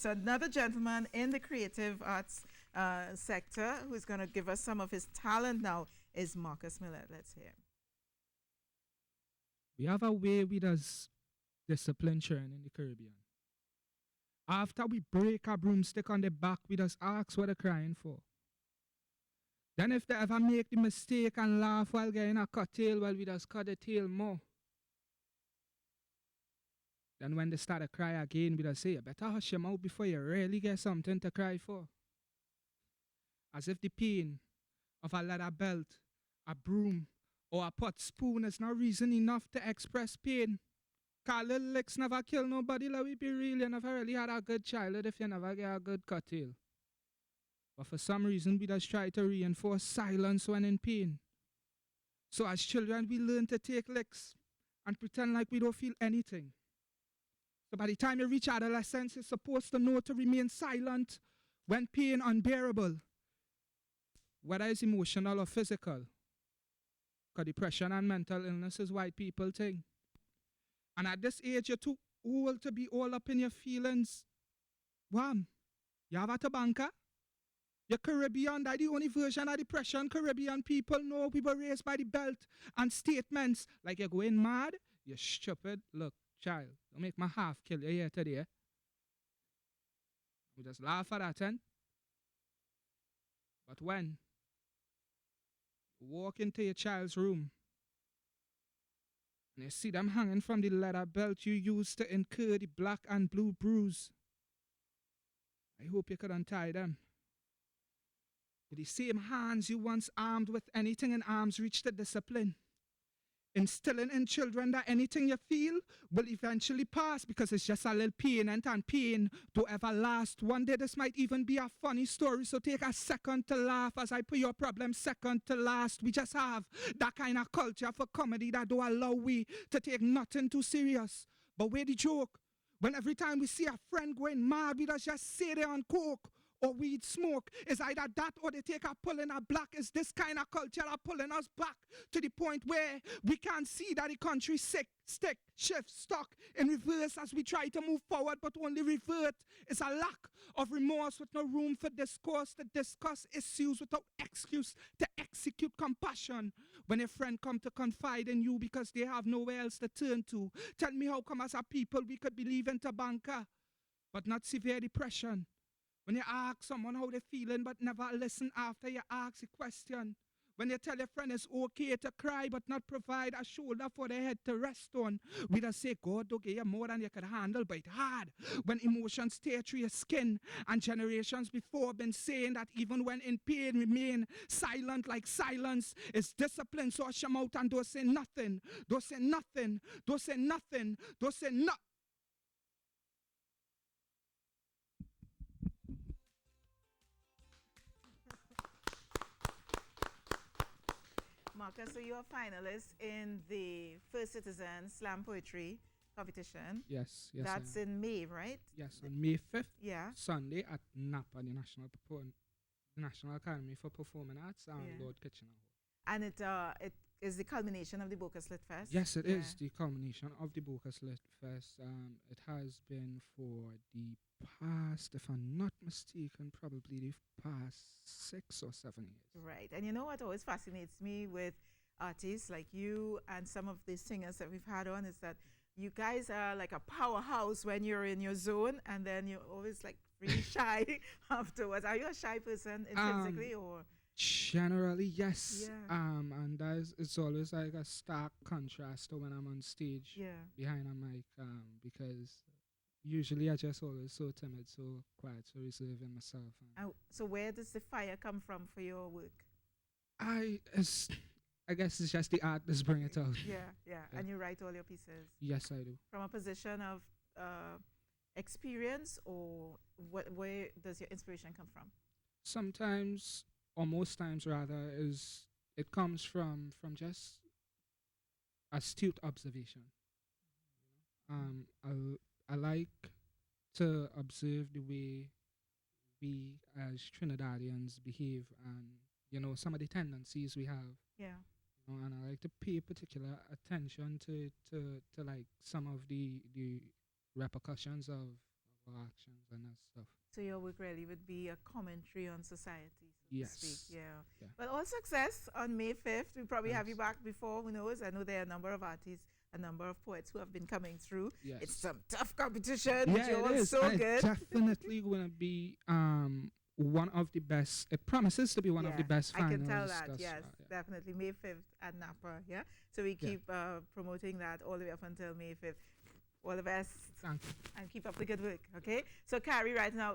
So another gentleman in the creative arts sector who's going to give us some of his talent now is Marcus Millette. Let's hear him. We have a way with us discipline churn in the Caribbean. After we break a broomstick on the back, we just ask what they're crying for. Then if they ever make the mistake and laugh while getting a cut tail, well, we just cut the tail more. Then when they start to cry again, we just say, you better hush them out before you really get something to cry for. As if the pain of a leather belt, a broom, or a pot spoon is not reason enough to express pain. Cause little licks never kill nobody, let me be real. You never really had a good childhood if you never get a good cut tail. But for some reason, we just try to reinforce silence when in pain. So as children, we learn to take licks and pretend like we don't feel anything. So by the time you reach adolescence, you're supposed to know to remain silent when pain unbearable, whether it's emotional or physical. Because depression and mental illness is white people thing. And at this age, you're too old to be all up in your feelings. Wham! You have a tabanka? You're Caribbean, that's the only version of depression Caribbean people know. We were raised by the belt and statements like you're going mad, you're stupid. Look, child, don't make my half kill you here today. We just laugh at that, eh? But when you walk into your child's room and you see them hanging from the leather belt you used to incur the black and blue bruise, I hope you could untie them. With the same hands you once armed with anything in arm's reach to discipline. Instilling in children that anything you feel will eventually pass because it's just a little pain and pain don't ever last. One day this might even be a funny story, so take a second to laugh as I put your problem second to last. We just have that kind of culture for comedy that don't allow we to take nothing too serious. But where the joke? When every time we see a friend going mad, we just say they're on coke or weed smoke. It's either that or they take a pull in a black. It's this kind of culture that pulling us back to the point where we can't see that the country sick, stick, shift, stuck in reverse as we try to move forward, but only revert. It's a lack of remorse with no room for discourse to discuss issues without excuse to execute compassion. When a friend come to confide in you because they have nowhere else to turn to, tell me how come as a people we could believe in tabanka, but not severe depression. When you ask someone how they're feeling but never listen after you ask a question. When you tell your friend it's okay to cry but not provide a shoulder for their head to rest on. We just say, God, don't give you more than you could handle, but it's hard. When emotions tear through your skin and generations before been saying that even when in pain remain silent like silence is discipline. So hush them out and don't say nothing. Don't say nothing. Don't say nothing. Don't say nothing. Marcus, so you're a finalist in the First Citizen Slam Poetry competition. Yes. That's in May, right? Yes, on May 5th, Yeah. Sunday at NAPA, the National Academy for Performing Arts, and Lord Kitchener Hall. And it is the culmination of the Bocas Lit Fest? Yes, it is the culmination of the Bocas Lit Fest. It has been for the past, if I'm not mistaken, probably the past 6 or 7 years. Right. And you know what always fascinates me with artists like you and some of the singers that we've had on is that you guys are like a powerhouse when you're in your zone, and then you're always like really shy afterwards. Are you a shy person intrinsically or? Generally, yes. Yeah. And it's always like a stark contrast to when I'm on stage behind a mic, because usually I just always so timid, so quiet, so reserved in myself. So where does the fire come from for your work? I guess it's just the art that's bring it out. Yeah. And you write all your pieces? Yes, I do. From a position of experience, or where does your inspiration come from? Sometimes, or most times rather, it comes from just astute observation. I like to observe the way we as Trinidadians behave, and some of the tendencies we have. Yeah. And I like to pay particular attention to like some of the repercussions of our actions and that stuff. So your work really would be a commentary on society, so to speak. Yes. Yeah. Yeah. Well, all success on May 5th. We'll probably have you Thanks. back before, who knows? I know there are a number of artists, a number of poets who have been coming through. Yes. It's some tough competition, but Yeah, you're it all is. so And good. it's definitely going to be one of the best. It promises to be one of the best I finals. can tell that. thus Yes, far, yeah. definitely. May 5th at Napa. Yeah. So we Yeah. keep promoting that all the way up until May 5th. All the best Thank you. and keep up the good work. Okay. So, Carrie, right now,